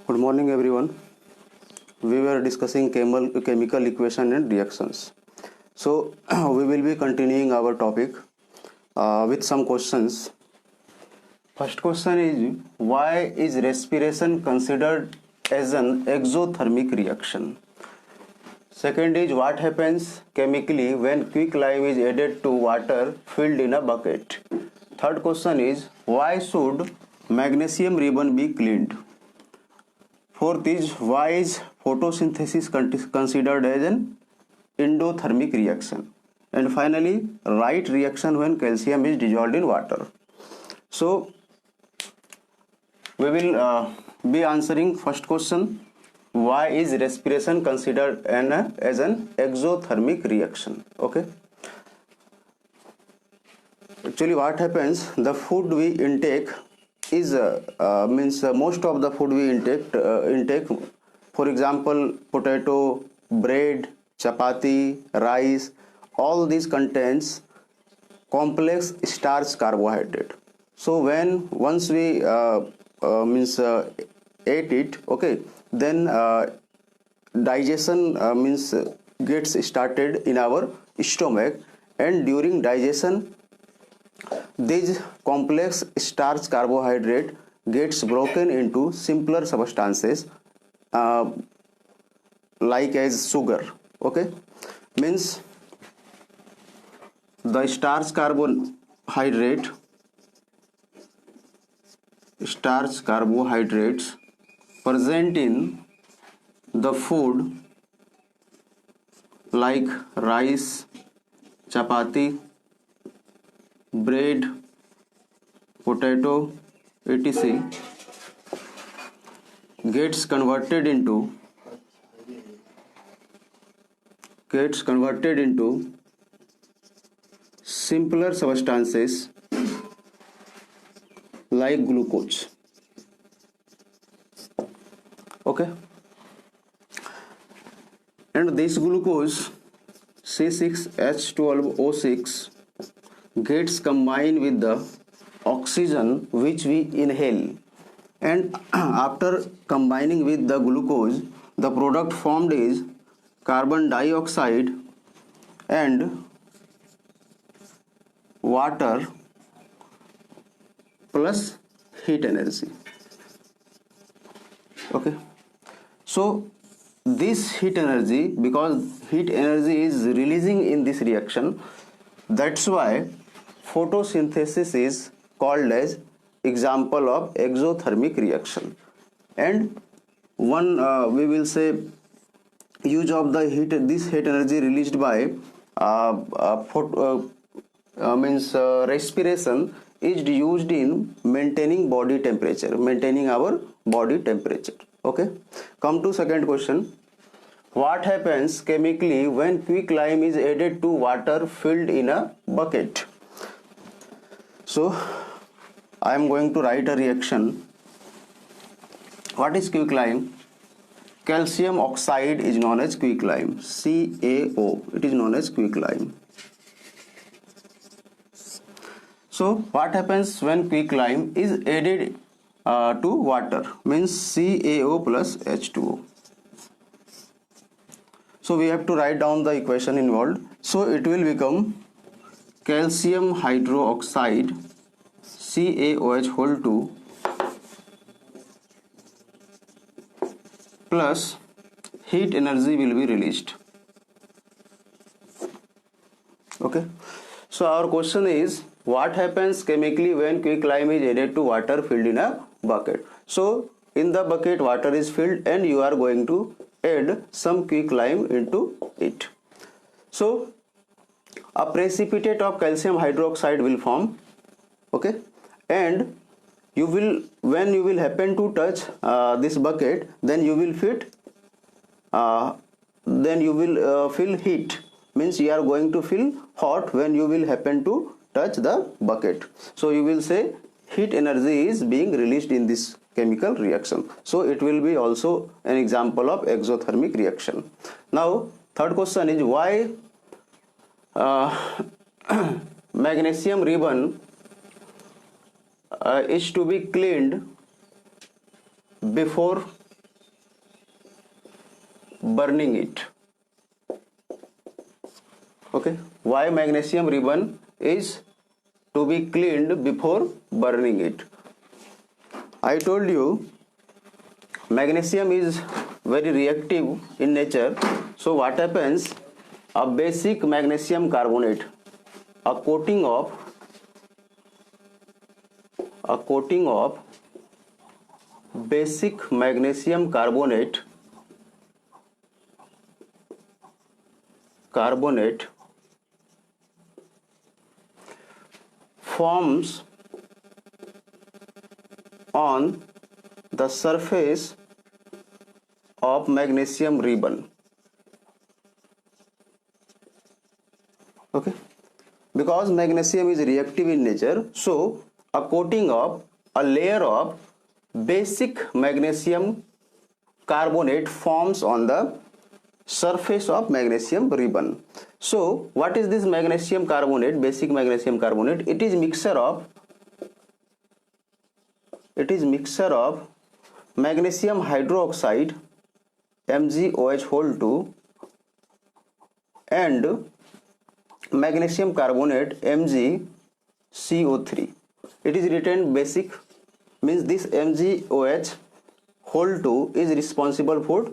Good morning, everyone. We were discussing chemical equation and reactions. So we will be continuing our topic with some questions. First question is, why is respiration considered as an exothermic reaction? Second is, what happens chemically when quicklime is added to water filled in a bucket? Third question is, why should magnesium ribbon be cleaned? Fourth is, why is photosynthesis considered as an endothermic reaction? And finally, right reaction when calcium is dissolved in water. So we will be answering first question, why is respiration considered as an exothermic reaction? Okay. Actually, what happens, the food we intake is most of the food we intake, for example, potato, bread, chapati, rice, all these contains complex starch carbohydrate. So when once we ate it, okay, then digestion gets started in our stomach, and during digestion these complex starch carbohydrate gets broken into simpler substances like as sugar. Okay, means the starch carbohydrates present in the food like rice, chapati, bread, potato, etc. gets converted into simpler substances like glucose. Okay, and this glucose C6H12O6 gets combined with the oxygen which we inhale, and after combining with the glucose, the product formed is carbon dioxide and water plus heat energy. Okay, so this heat energy, because heat energy is releasing in this reaction, that's why photosynthesis is called as example of exothermic reaction. And one we will say use of the this heat energy released by respiration is used in maintaining our body temperature. Okay, come to second question. What happens chemically when quicklime is added to water filled in a bucket? So I am going to write a reaction. What is quicklime? Calcium oxide is known as quicklime, CaO. It is known as quicklime. So what happens when quicklime is added to water? Means CaO plus H2O. So we have to write down the equation involved. So it will become calcium hydroxide CaOH whole 2 plus heat energy will be released. Okay, so our question is, what happens chemically when quicklime is added to water filled in a bucket? So in the bucket water is filled and you are going to add some quicklime into it. So a precipitate of calcium hydroxide will form. Okay, and you will, when you will happen to touch this bucket, then you will feel heat, means you are going to feel hot when you will happen to touch the bucket. So you will say heat energy is being released in this chemical reaction. So it will be also an example of exothermic reaction. Now third question is, why magnesium ribbon is to be cleaned before burning it. Okay, why magnesium ribbon is to be cleaned before burning it? I told you magnesium is very reactive in nature. So what happens? A basic magnesium carbonate, a coating of basic magnesium carbonate forms on the surface of magnesium ribbon. Okay, because magnesium is reactive in nature, so a layer of basic magnesium carbonate forms on the surface of magnesium ribbon. So what is this magnesium carbonate, basic magnesium carbonate? It is mixture of magnesium hydroxide MgOH2 and magnesium carbonate MgCO3. It is written basic, means this MgOH2 is responsible for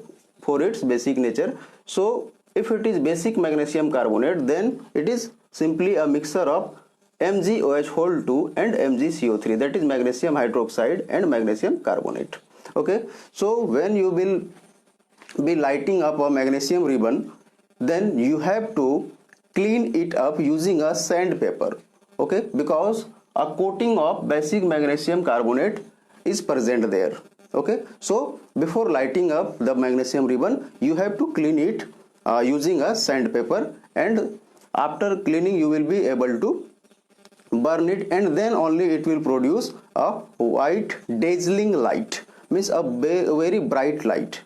its basic nature. So if it is basic magnesium carbonate, then it is simply a mixture of MgOH2 and MgCO3, that is magnesium hydroxide and magnesium carbonate. Okay, so when you will be lighting up a magnesium ribbon, then you have to clean it up using a sandpaper. Okay, because a coating of basic magnesium carbonate is present there. Okay, so before lighting up the magnesium ribbon, you have to clean it using a sandpaper, and after cleaning you will be able to burn it, and then only it will produce a white dazzling light, means a very bright light.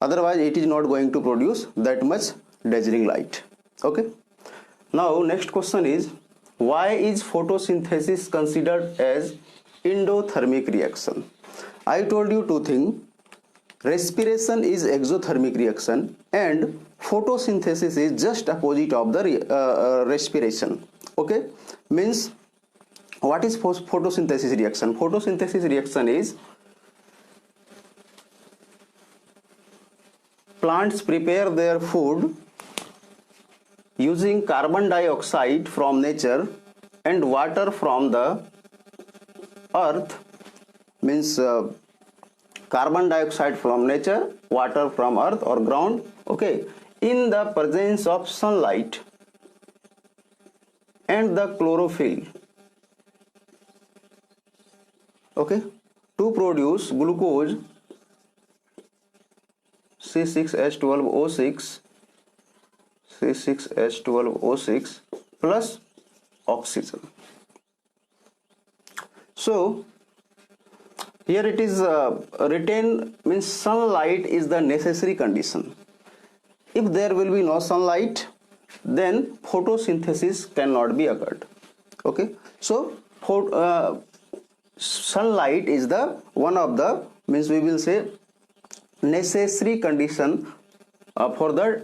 Otherwise it is not going to produce that much dazzling light. Okay, now next question is, why is photosynthesis considered as endothermic reaction? I told you two things. Respiration is exothermic reaction and photosynthesis is just opposite of the respiration. Okay, means what is photosynthesis reaction? Photosynthesis reaction is plants prepare their food using carbon dioxide from nature and water from the earth, means carbon dioxide from nature, water from earth or ground, okay, in the presence of sunlight and the chlorophyll, okay, to produce glucose C6H12O6 plus oxygen. So here it is written, means sunlight is the necessary condition. If there will be no sunlight, then photosynthesis cannot be occurred. Okay, so sunlight is the one of the, means we will say, necessary condition for the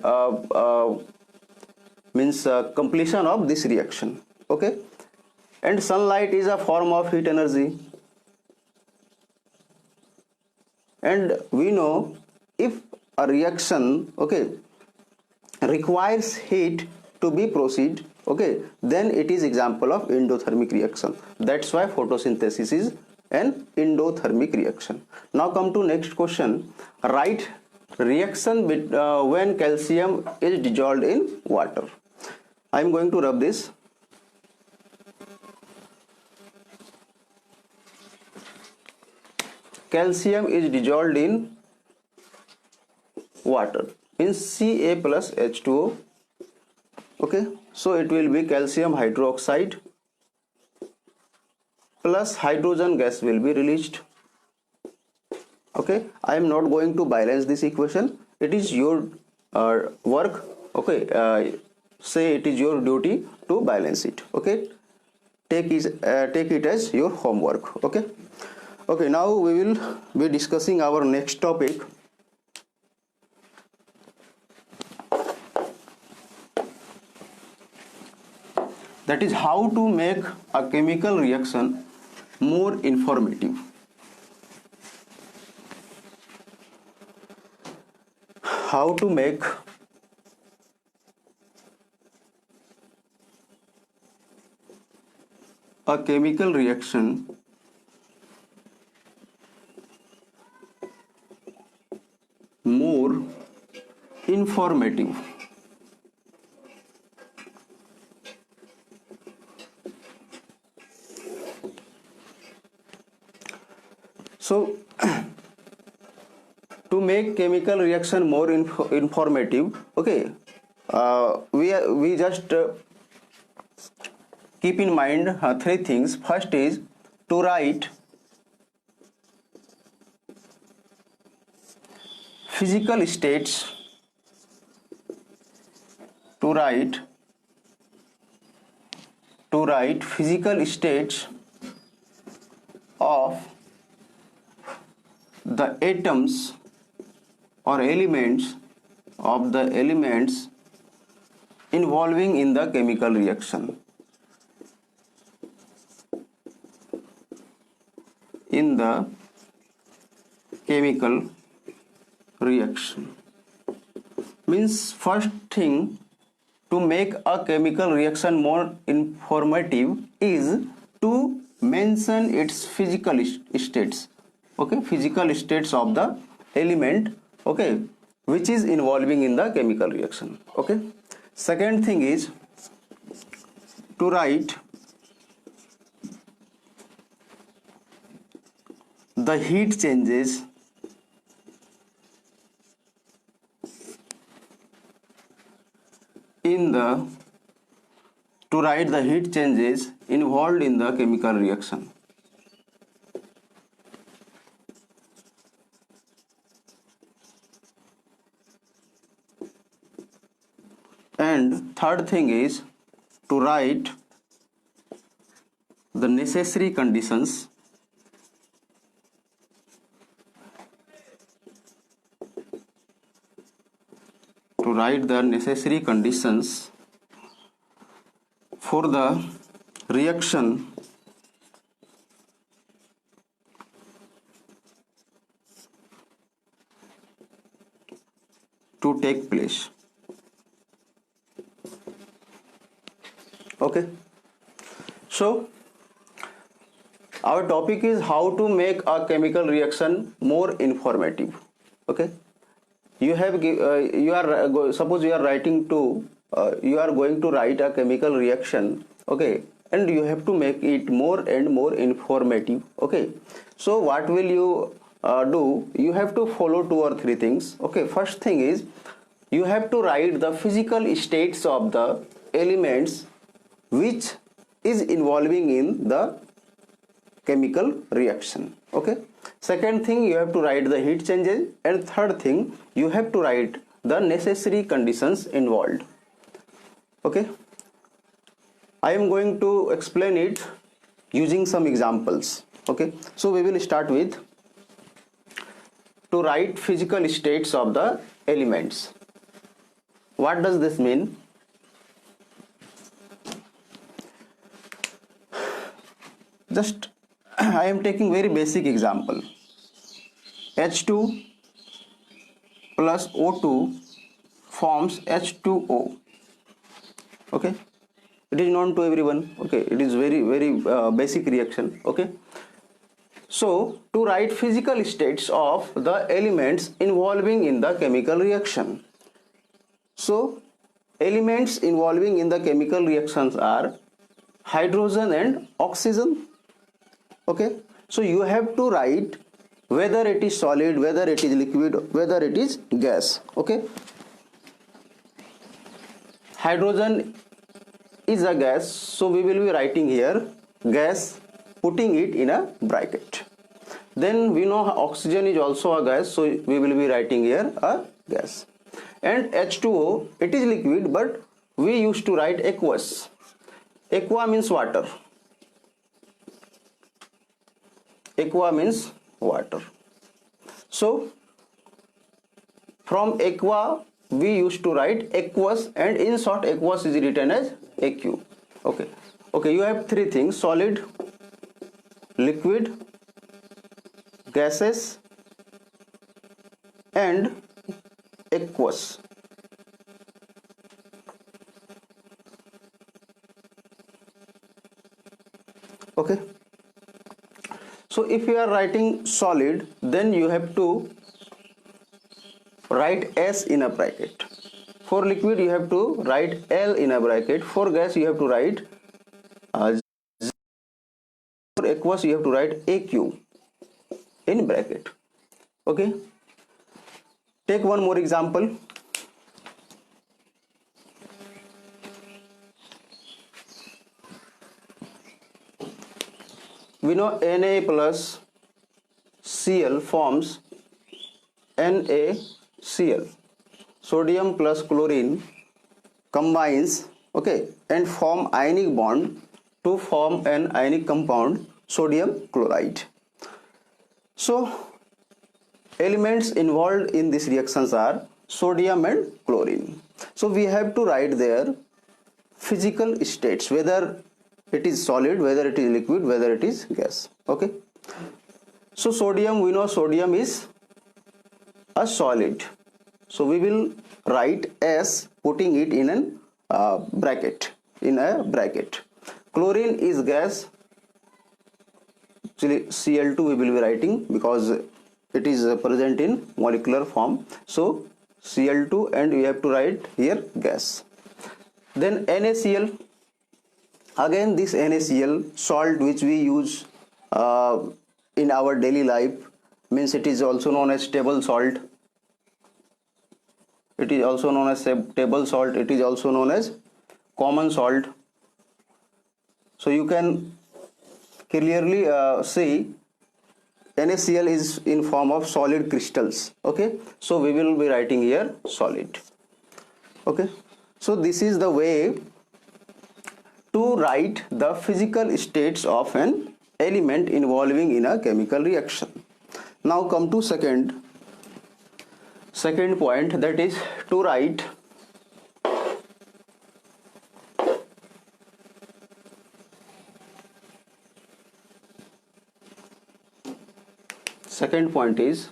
completion of this reaction. Okay, and sunlight is a form of heat energy, and we know if a reaction, okay, requires heat to be proceed, okay, then it is example of endothermic reaction. That's why photosynthesis is an endothermic reaction. Now come to next question. Write reaction when calcium is dissolved in water. I am going to rub this. Calcium is dissolved in water, means Ca plus H2O. Okay, so it will be calcium hydroxide plus hydrogen gas will be released. Okay, I am not going to balance this equation. It is your work. Okay, say it is your duty to balance it. Okay, take it as your homework. Okay. Okay, now we will be discussing our next topic. That is how to make a chemical reaction more informative. How to make a chemical reaction more informative. So to make chemical reaction more informative, okay, we just keep in mind three things. First is to write physical states, to write physical states of the atoms or elements of the elements involving in the chemical reaction. In the chemical reaction means, first thing to make a chemical reaction more informative is to mention its physical states. Okay, physical states of the element, okay, which is involving in the chemical reaction. Okay, second thing is to write the heat changes involved in the chemical reaction. And third thing is to write the necessary conditions for the reaction to take place. Okay, so our topic is how to make a chemical reaction more informative. Okay, you have suppose you are writing to you are going to write a chemical reaction, okay, and you have to make it more and more informative. Okay, so what will you do? You have to follow 2 or 3 things. Okay, first thing is you have to write the physical states of the elements which is involving in the chemical reaction. Okay, second thing, you have to write the heat changes, and third thing, you have to write the necessary conditions involved. Okay, I am going to explain it using some examples. Okay, so we will start with to write physical states of the elements. What does this mean? Just I am taking very basic example. H2 plus O2 forms H2O. Okay, it is known to everyone. Okay, it is very basic reaction. Okay, so to write physical states of the elements involving in the chemical reaction. So elements involving in the chemical reactions are hydrogen and oxygen. Okay, so you have to write whether it is solid, whether it is liquid, whether it is gas. Okay, hydrogen is a gas, so we will be writing here gas, putting it in a bracket. Then we know oxygen is also a gas, so we will be writing here a gas. And H2O, it is liquid, but we used to write aqueous. Aqua means water. Aqua means water. So from aqua we used to write aqueous, and in short aqueous is written as AQ. Okay, okay, you have three things: solid, liquid, gases, and aqueous. Okay, so if you are writing solid, then you have to write S in a bracket. For liquid you have to write L in a bracket. For gas you have to write for aqueous you have to write AQ in bracket. Okay, take one more example. We know Na plus Cl forms NaCl. Sodium plus chlorine combines, okay, and form ionic bond to form an ionic compound sodium chloride. So elements involved in these reactions are sodium and chlorine. So we have to write their physical states, whether it is solid, whether it is liquid, whether it is gas. Okay, so sodium, we know sodium is a solid, so we will write S putting it in a bracket. Chlorine is gas, actually Cl2 we will be writing because it is present in molecular form, so Cl2, and we have to write here gas. Then NaCl, again this NaCl salt which we use in our daily life, means it is also known as table salt. It is also known as table salt. It is also known as common salt. So you can clearly see NaCl is in form of solid crystals. Okay, so we will be writing here solid. Okay, so this is the way to write the physical states of an element involving in a chemical reaction. Now come to second point, that is to write second point is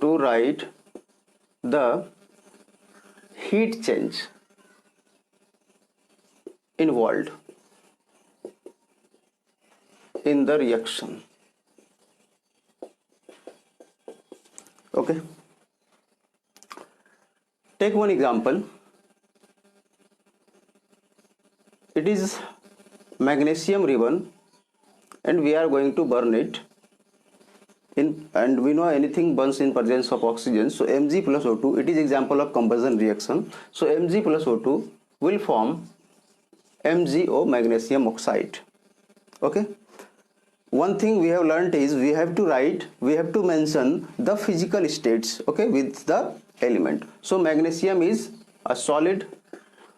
to write the heat change involved in the reaction. Okay, take one example. It is magnesium ribbon and we are going to burn it in, and we know anything burns in presence of oxygen, so Mg plus O2, it is example of combustion reaction. So Mg plus O2 will form MgO, magnesium oxide. Okay, one thing we have learnt is we have to mention the physical states, okay, with the element. So magnesium is a solid,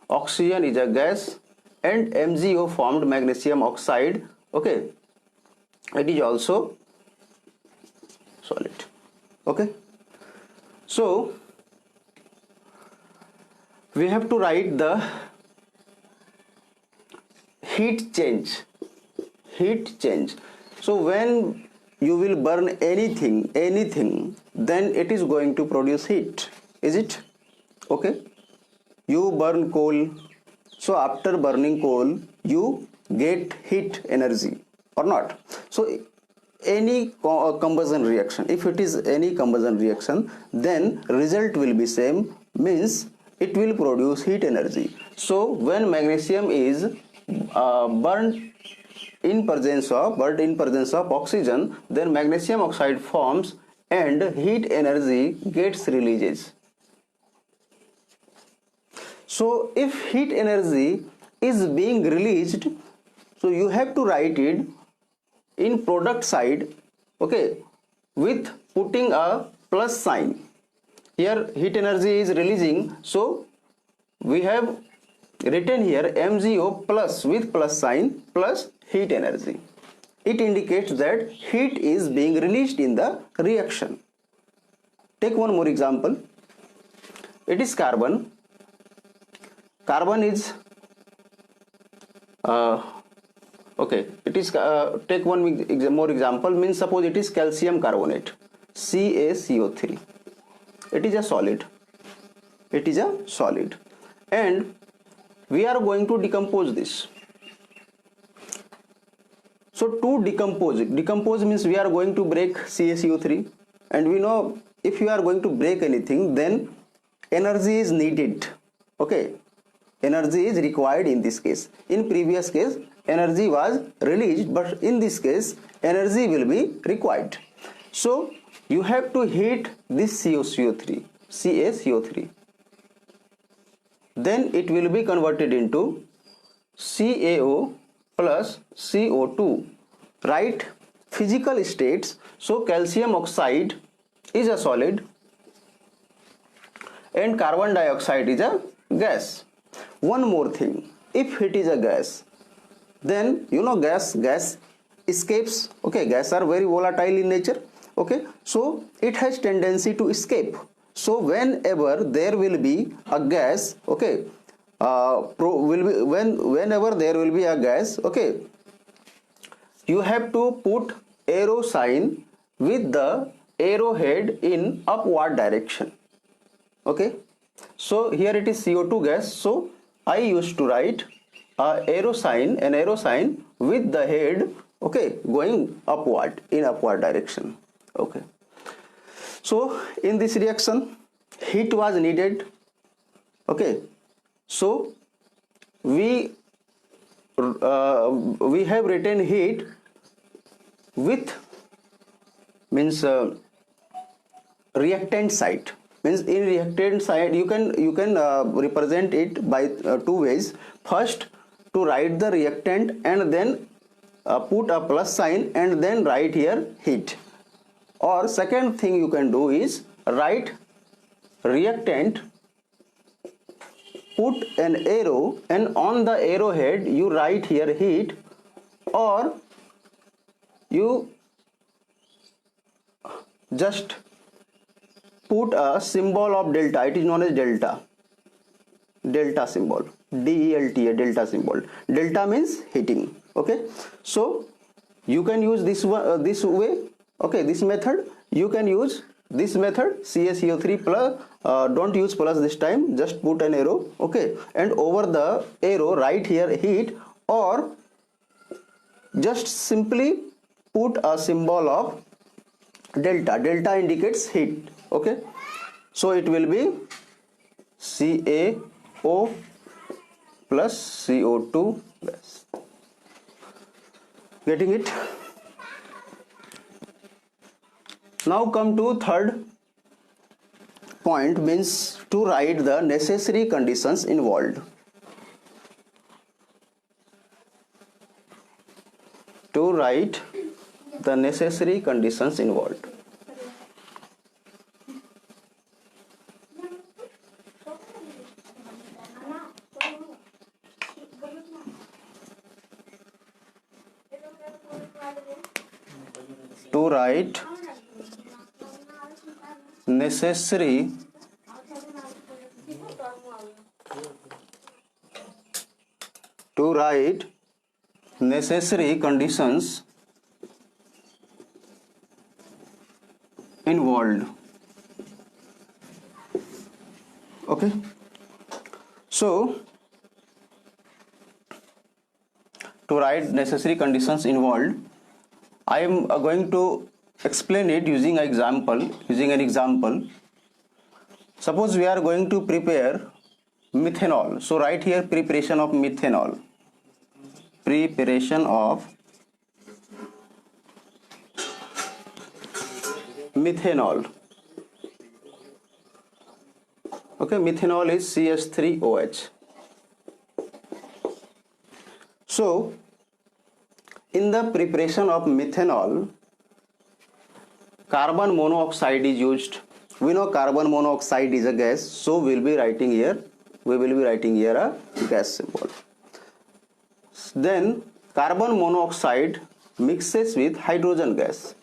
oxygen is a gas, and MgO formed magnesium oxide, okay, it is also solid. Okay, so we have to write the heat change. So when you will burn anything, then it is going to produce heat, is it? Okay, you burn coal, so after burning coal you get heat energy or not? So any combustion reaction, if it is any combustion reaction, then result will be same, means it will produce heat energy. So when magnesium is burnt in presence of oxygen, then magnesium oxide forms and heat energy gets releases. So if heat energy is being released, so you have to write it in product side, okay, with putting a plus sign. Here heat energy is releasing, so we have written here MgO plus with plus sign plus heat energy. It indicates that heat is being released in the reaction. Take one more example. it is carbon. Carbon is okay, it is take one more example, means suppose it is calcium carbonate, CaCO3. It is a solid, it is a solid, and we are going to decompose this. So to decompose means we are going to break CaCO3, and we know if you are going to break anything, then energy is needed. Okay, energy is required in this case. In previous case energy was released, but in this case energy will be required. So you have to heat this CaCO3, then it will be converted into CaO plus CO2. Write physical states. So calcium oxide is a solid and carbon dioxide is a gas. One more thing, if it is a gas, then you know gas escapes. Okay, gas are very volatile in nature. Okay, so it has tendency to escape. So whenever there will be a gas, okay, whenever there will be a gas, okay, you have to put arrow sign with the arrowhead in upward direction. Okay, so here it is CO2 gas, so I used to write an arrow sign with the head, okay, going upward, in upward direction. Okay, so in this reaction heat was needed. Okay, so we have written heat with means reactant side. Means in reactant side you can represent it by two ways. First, to write the reactant and then put a plus sign and then write here heat. Or second thing you can do is write reactant, put an arrow, and on the arrowhead you write here heat, or you just put a symbol of delta. It is known as delta symbol, DELTA, delta symbol. Delta means heating. Okay, so you can use this one, this way. Okay, this method you can use. This method CaCO3 plus, don't use plus this time, just put an arrow. Okay, and over the arrow write here heat, or just simply put a symbol of delta indicates heat. Okay, so it will be CaO plus CO2 gas. Getting it? Now come to third point, means to write the necessary conditions involved. To write the necessary conditions involved. To write necessary conditions involved. Okay, so to write necessary conditions involved, I am going to explain it using an example. Suppose we are going to prepare methanol. So write here preparation of methanol. Preparation of methanol. Okay, methanol is CH3OH. So in the preparation of methanol, carbon monoxide is used. We know carbon monoxide is a gas, so we will be writing here a gas symbol. Then carbon monoxide mixes with hydrogen gas,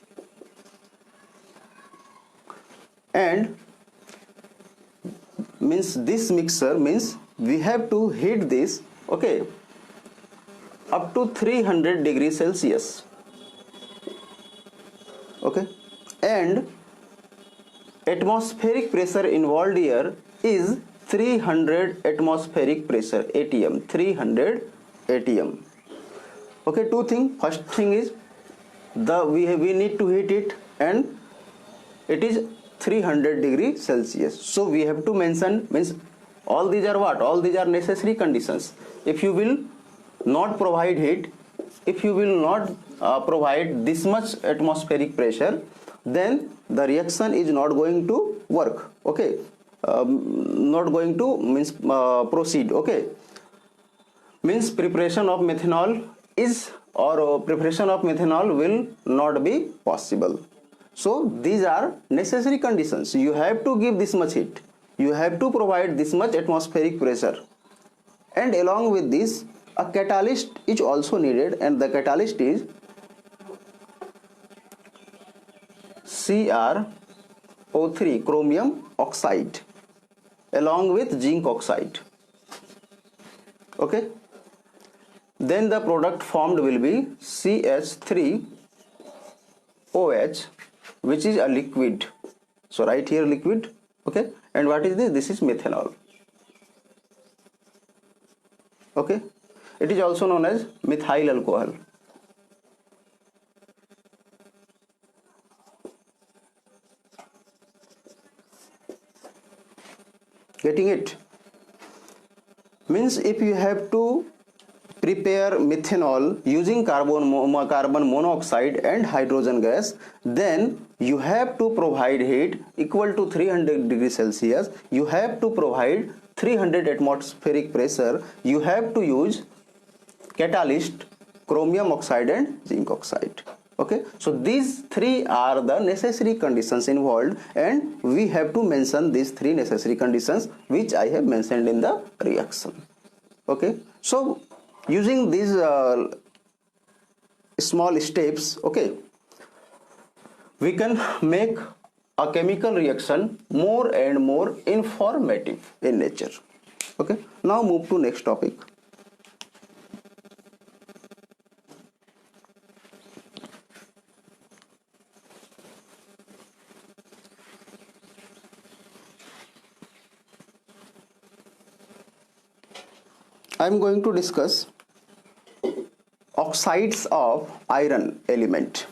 and means this mixture means we have to heat this, okay, up to 300 degrees Celsius, okay, and atmospheric pressure involved here is 300 atmospheric pressure, ATM, 300 ATM. Okay, two things. First thing is we need to heat it, and it is 300 degrees Celsius. So we have to mention, means all these are what? All these are necessary conditions. If you will not provide heat, if you will not provide this much atmospheric pressure, then the reaction is not going to work, okay, not going to means proceed, okay, means preparation of methanol is, or preparation of methanol will not be possible. So these are necessary conditions. You have to give this much heat, you have to provide this much atmospheric pressure, and along with this a catalyst is also needed, and the catalyst is CrO3, chromium oxide, along with zinc oxide, okay. Then the product formed will be CH3OH, which is a liquid. So right here liquid, okay, and what is this? This is methanol, okay. It is also known as methyl alcohol. Getting it? Means if you have to prepare methanol using carbon monoxide and hydrogen gas, then you have to provide heat equal to 300 degrees Celsius, you have to provide 300 atmospheric pressure, you have to use catalyst, chromium oxide and zinc oxide, okay. So these three are the necessary conditions involved, and we have to mention these three necessary conditions which I have mentioned in the reaction, okay. So using these small steps, okay, we can make a chemical reaction more and more informative in nature, okay. Now move to next topic. I am going to discuss oxides of iron element.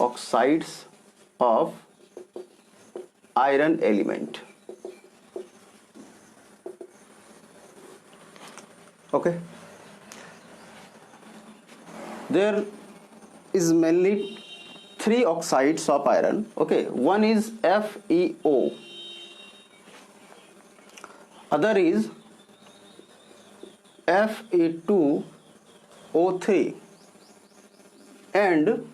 Oxides of iron element. Okay. There is mainly three oxides of iron. Okay. One is FeO. Other is Fe2O3, and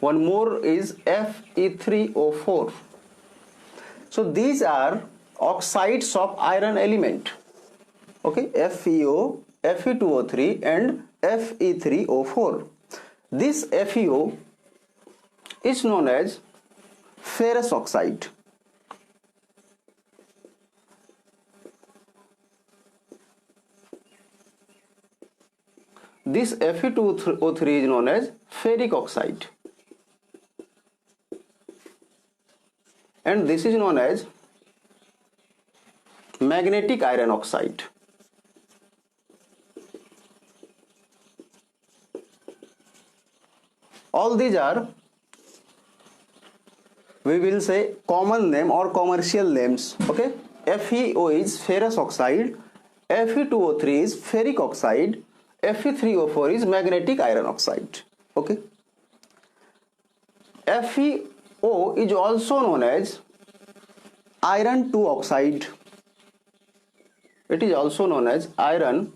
one more is Fe3O4. So these are oxides of iron element, okay, FeO, Fe2O3 and Fe3O4. This FeO is known as ferrous oxide. This Fe2O3 is known as ferric oxide, and this is known as magnetic iron oxide. All these are, we will say, common name or commercial names, okay. FeO is ferrous oxide, Fe2O3 is ferric oxide, Fe3O4 is magnetic iron oxide, okay. FeO is also known as iron 2 oxide. It is also known as iron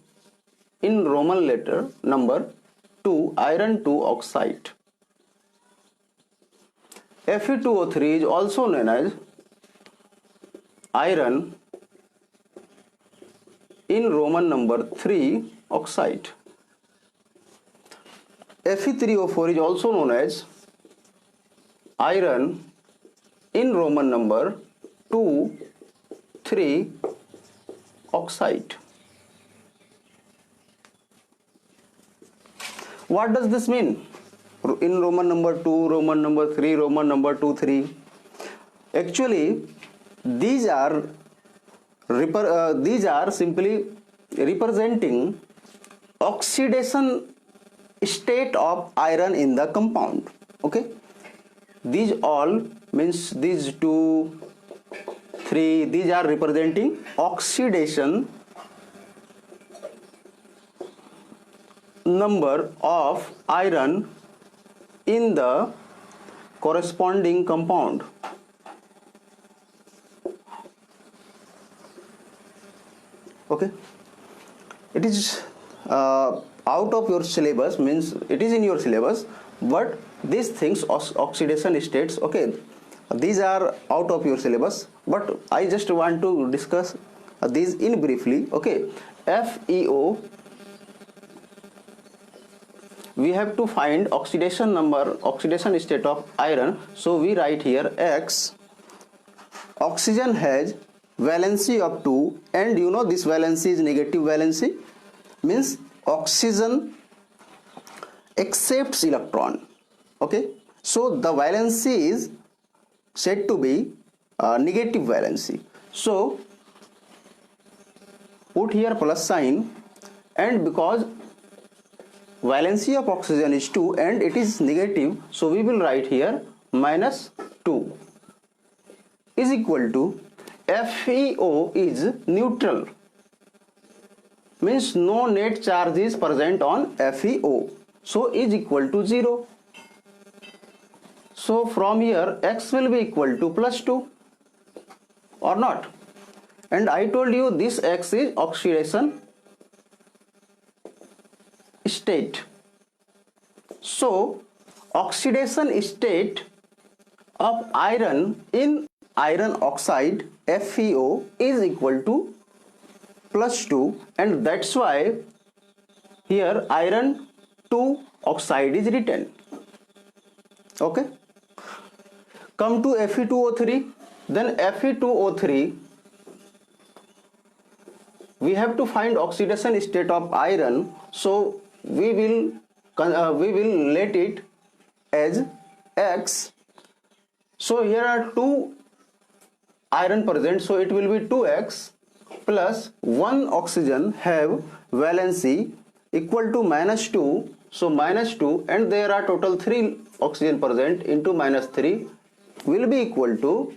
in Roman letter number 2, iron 2 oxide. Fe2O3 is also known as iron in Roman number 3 oxide. Fe3O4 is also known as iron in Roman number 2 3 oxide. What does this mean? In Roman number 2, Roman number 3, Roman number 2 3. Actually, these are simply representing oxidation state of iron in the compound. Okay, these all means these 2 3, these are representing oxidation number of iron in the corresponding compound. Okay, it is out of your syllabus, means it is in your syllabus, but these things, oxidation states, okay, these are out of your syllabus, but I just want to discuss these in briefly. Okay, FeO, we have to find oxidation number, oxidation state of iron. So we write here X. Oxygen has valency of 2, and you know this valency is negative valency, means oxygen accepts electron. Okay, so the valency is said to be negative valency. So put here plus sign, and because valency of oxygen is 2 and it is negative, so we will write here minus 2 is equal to FeO is neutral, means no net charge is present on FeO, so is equal to 0. So from here X will be equal to plus 2 or not, and I told you this X is oxidation state. So oxidation state of iron in iron oxide FeO is equal to plus 2, and that's why here iron 2 oxide is written. Okay, come to Fe2O3. Then Fe2O3, we have to find oxidation state of iron, so we will let it as X. So here are 2 iron present, so it will be 2X plus 1 oxygen have valency equal to minus 2, so minus 2, and there are total 3 oxygen present into minus 3 will be equal to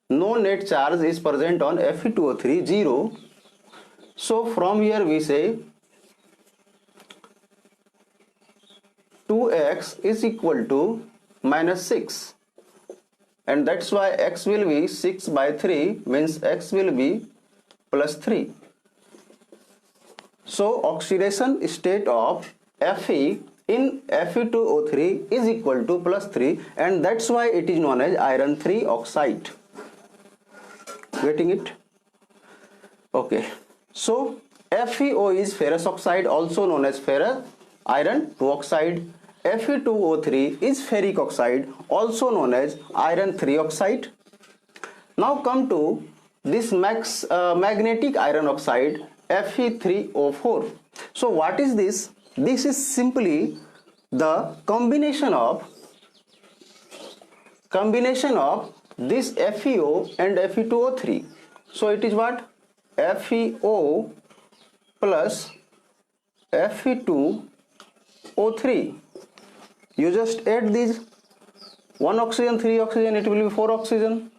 no net charge is present on Fe2O3, 0. So from here we say 2X is equal to minus 6, and that's why X will be 6 by 3, means X will be plus 3. So oxidation state of Fe in Fe2O3 is equal to plus 3, and that's why it is known as iron 3 oxide. Getting it? Okay, so FeO is ferrous oxide, also known as ferrous iron 2 oxide. Fe2O3 is ferric oxide, also known as iron 3 oxide. Now come to this magnetic iron oxide Fe3O4. So what is this? This is simply the combination of this FeO and Fe2O3. So it is what? FeO plus Fe2O3. You just add these 1 oxygen, 3 oxygen, it will be 4 oxygen,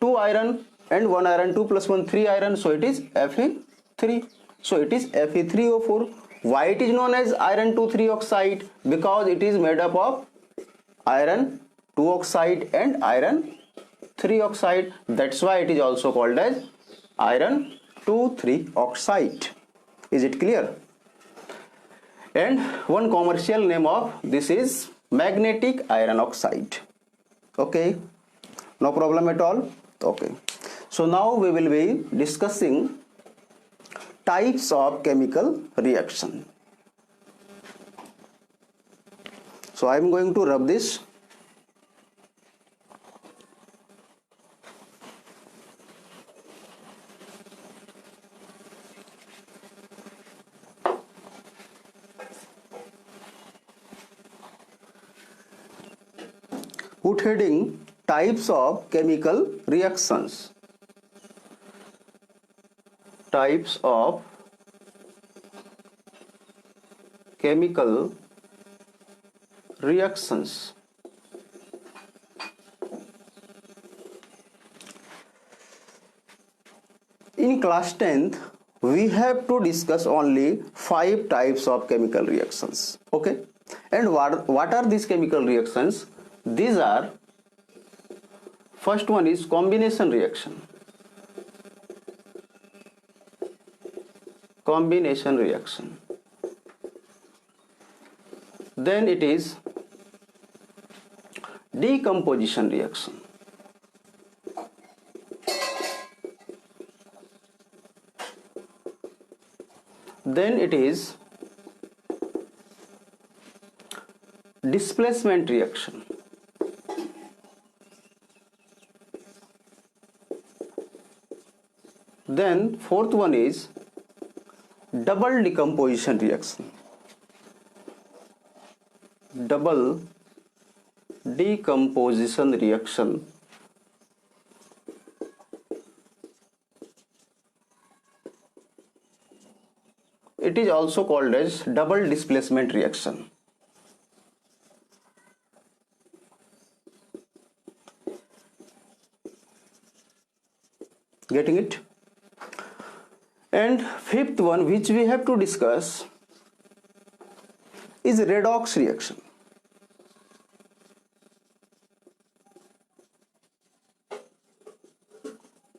2 iron and 1 iron, 2 plus 1 3 iron, so it is Fe3. So it is Fe3O4. Why it is known as iron 2 3 oxide? Because it is made up of iron 2 oxide and iron 3 oxide. That's why it is also called as iron 2 3 oxide. Is it clear? And one commercial name of this is magnetic iron oxide. Okay, no problem at all. Okay, so now we will be discussing types of chemical reaction. So I am going to rub this. Put heading types of chemical reactions. Types of chemical reactions. In class 10th, we have to discuss only 5 types of chemical reactions. Okay, and what are these chemical reactions? These are, first one is combination reaction. Combination reaction. Then it is decomposition reaction. Then it is displacement reaction. Then fourth one is double decomposition reaction. Double decomposition reaction. It is also called as double displacement reaction. Getting it? And fifth one which we have to discuss is redox reaction.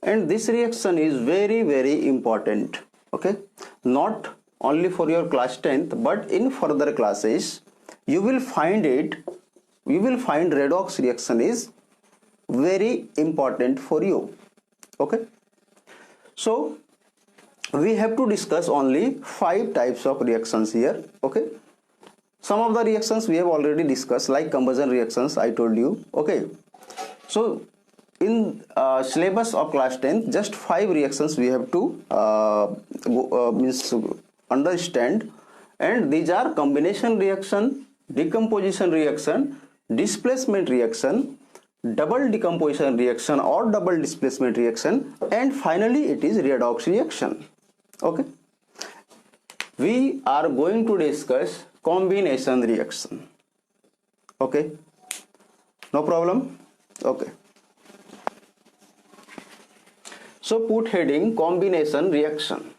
And this reaction is very, very important. Okay, not only for your class 10th, but in further classes you will find it. You will find redox reaction is very important for you. Okay, so we have to discuss only 5 types of reactions here. Okay, some of the reactions we have already discussed, like conversion reactions, I told you. Okay, so in syllabus of class 10th, just 5 reactions we have to understand, and these are combination reaction, decomposition reaction, displacement reaction, double decomposition reaction or double displacement reaction, and finally it is redox reaction. Okay, we are going to discuss combination reaction. Okay, no problem. Okay, so put heading combination reaction.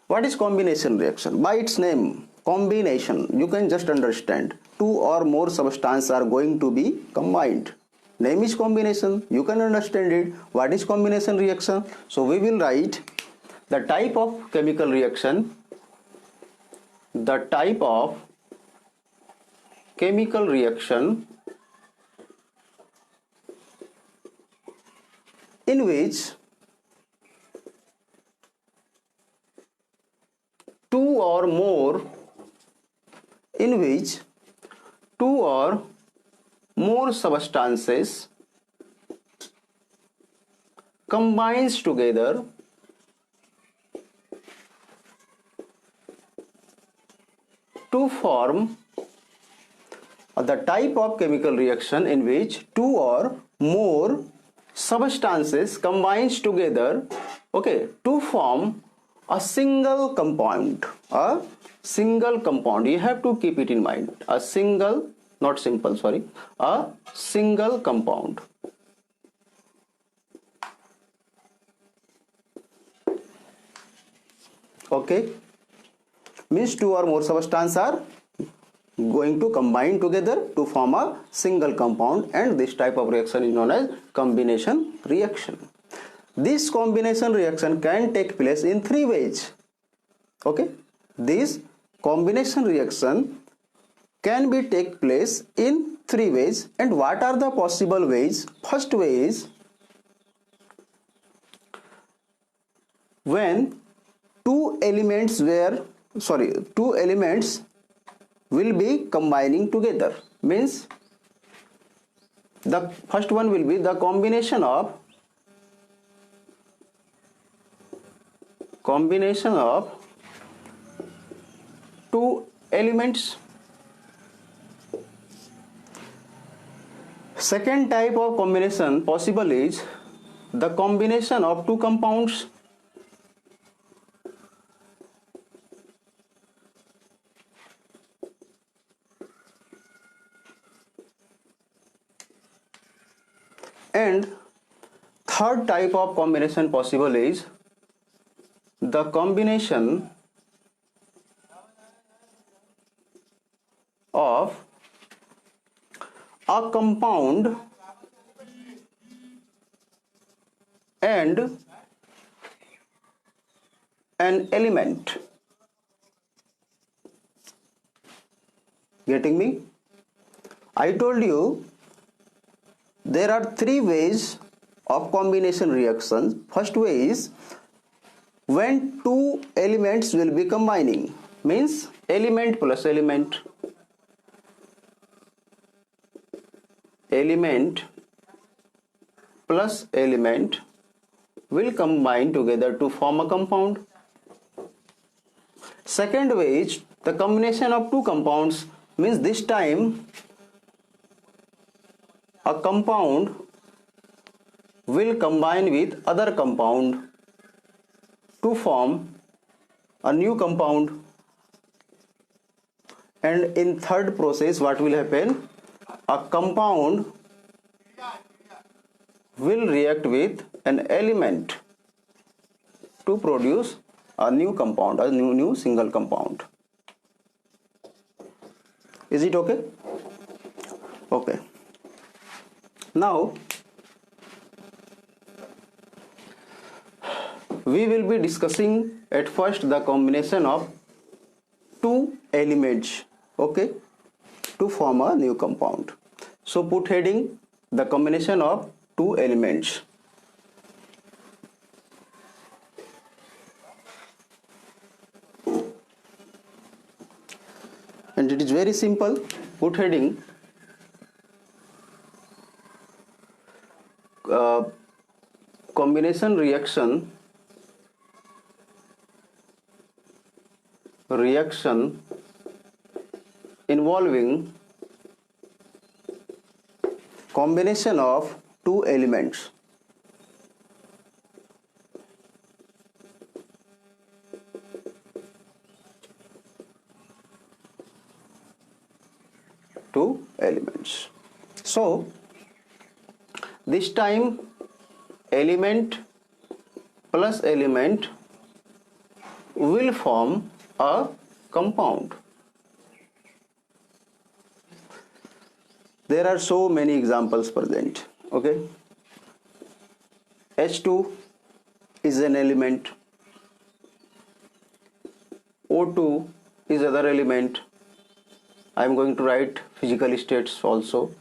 What is combination reaction? By its name, combination, you can just understand 2 or more substances are going to be combined. Name is combination, you can understand it. What is combination reaction? So we will write the type of chemical reaction. The type of chemical reaction in which two or more substances combines together to form the type of chemical reaction in which 2 or more substances combines together, okay, to form a single compound. A single compound, you have to keep it in mind. A single, not simple, sorry, a single compound. Okay, means 2 or more substances are going to combine together to form a single compound, and this type of reaction is known as combination reaction. This combination reaction can take place in 3 ways. Okay, this combination reaction can be take place in 3 ways. And what are the possible ways? First way is when two elements will be combining together. Means the first one will be the combination of two elements Second type of combination possible is the combination of two compounds and third type of combination possible is the combination of a compound and an element. Getting me? I told you there are three ways of combination reactions. First way is when two elements will be combining, means element plus element, element plus element will combine together to form a compound. Second way is the combination of two compounds, means this time a compound will combine with other compound to form a new compound. And in third process, what will happen? A compound will react with an element to produce a new compound, a new single compound. Is it okay? Okay. Now we will be discussing at first the combination of two elements, okay, to form a new compound. So put heading the combination of two elements. And it is very simple. Put heading combination reaction involving combination of two elements. Two elements. So this time element plus element will form a compound. There are so many examples present, okay. H2 is an element, O2 is other element. I am going to write physical states also.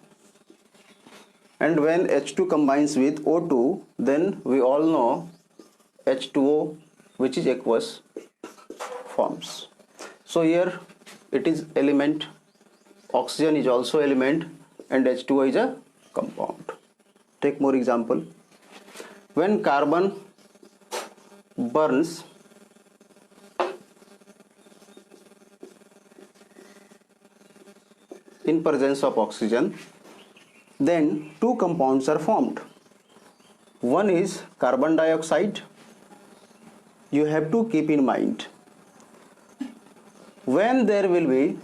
And when H2 combines with O2, then we all know H2O, which is aqueous, forms. So here it is element, oxygen is also element, and H2O is a compound. Take more example. When carbon burns, in presence of oxygen, then two compounds are formed. One is carbon dioxide. You have to keep in mind, when there will be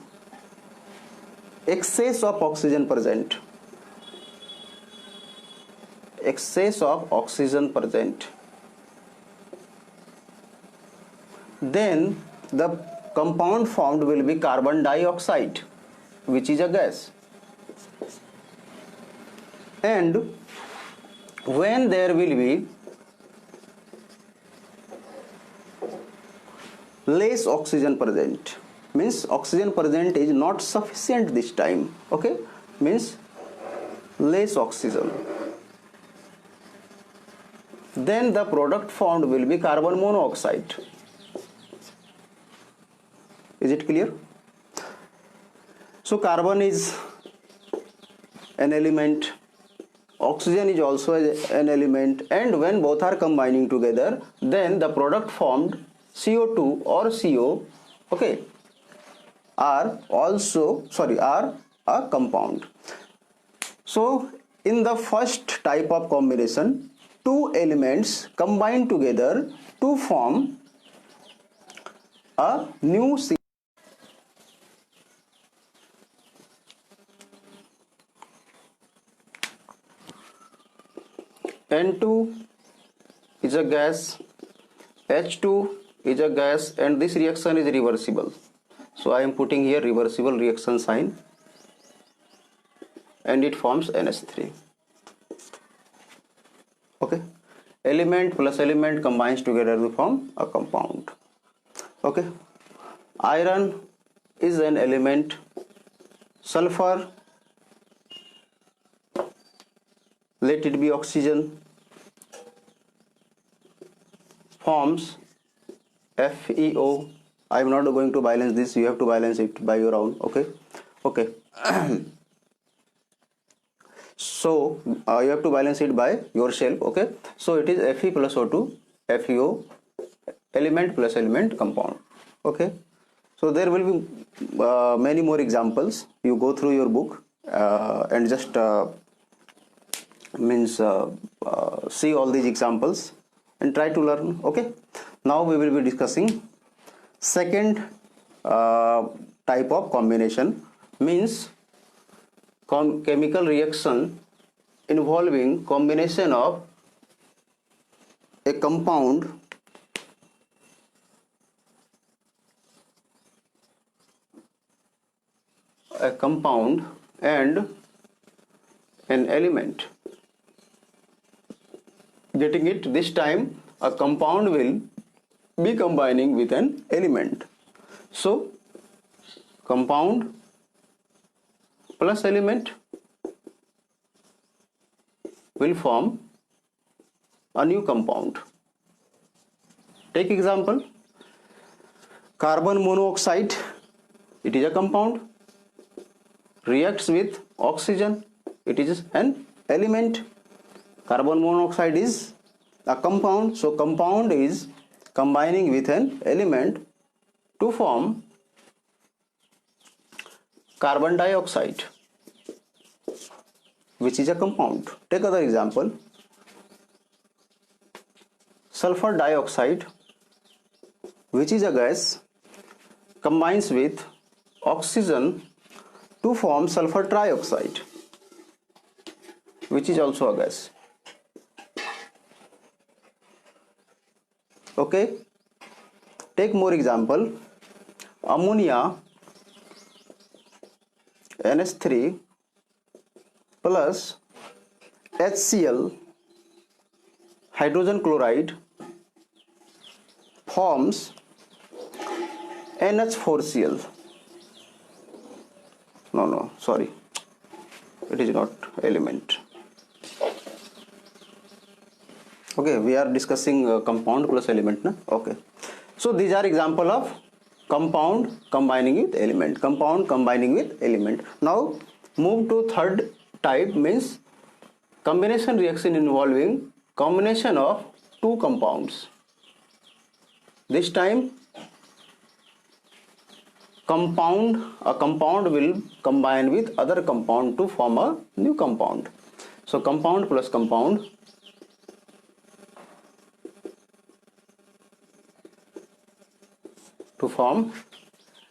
excess of oxygen present, then the compound formed will be carbon dioxide, which is a gas. And when there will be less oxygen present, means oxygen present is not sufficient this time, okay, means less oxygen, then the product formed will be carbon monoxide. Is it clear? So carbon is an element, oxygen is also an element, and when both are combining together, then the product formed CO2 or CO, okay, are a compound. So In the first type of combination, two elements combine together to form a new N2 is a gas, H2 is a gas, and this reaction is reversible. So I am putting here reversible reaction sign, and it forms NH3. Okay, element plus element combines together to form a compound. Okay, iron is an element, sulfur, let it be oxygen, forms FeO. I am not going to balance this, you have to balance it by your own. Okay. So you have to balance it by yourself. Okay, so it is Fe plus O2, FeO, element plus element compound. Okay, so there will be many more examples. You go through your book and just see all these examples and try to learn. Okay, now we will be discussing second type of combination, means chemical reaction involving combination of a compound and an element. Getting it? This time a compound will be combining with an element. So compound plus element will form a new compound. Take example, carbon monoxide, it is a compound, reacts with oxygen, it is an element. Carbon monoxide is a compound, so compound is combining with an element to form carbon dioxide, which is a compound. Take other example, sulfur dioxide, which is a gas, combines with oxygen to form sulfur trioxide, which is also a gas. Okay, take more example, ammonia NH3 plus HCl hydrogen chloride forms NH4Cl. No, sorry, it is not element. Okay, we are discussing compound plus element, na? Okay, so these are example of compound combining with element, compound combining with element. Now move to third type, means combination reaction involving combination of two compounds. This time a compound will combine with other compound to form a new compound. So compound plus compound to form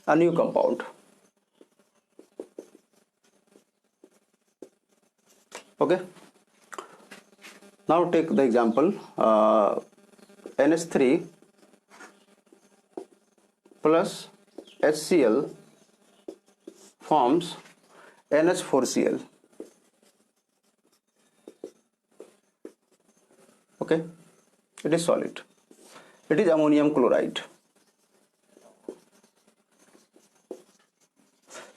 a new compound. Okay, now take the example, NH3 plus HCl forms NH4Cl. Okay, it is solid, it is ammonium chloride.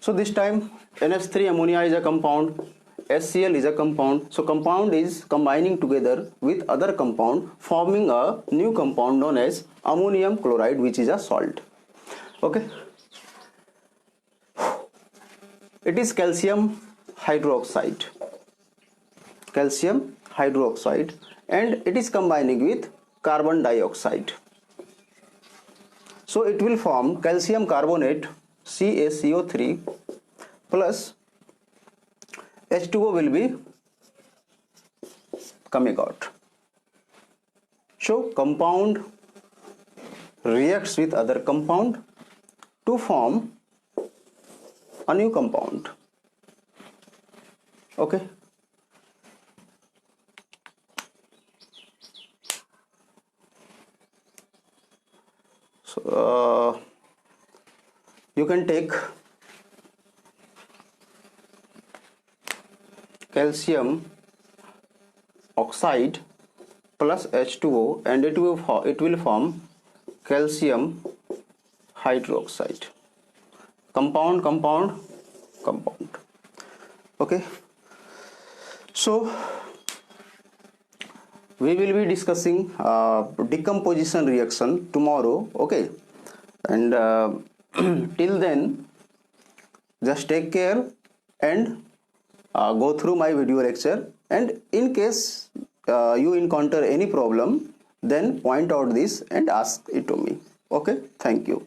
So this time NH3 ammonia is a compound, HCl is a compound, so compound is combining together with other compound forming a new compound known as ammonium chloride, which is a salt. Okay, it is calcium hydroxide, and it is combining with carbon dioxide. So it will form calcium carbonate CaCO3 plus H2O will be coming out. So compound reacts with other compound to form a new compound. Okay. So you can take calcium oxide plus H2O and it will form calcium hydroxide. Compound. Okay. So we will be discussing decomposition reaction tomorrow. Okay. And till then, just take care and go through my video lecture, and in case you encounter any problem, then point out this and ask it to me. Okay, thank you.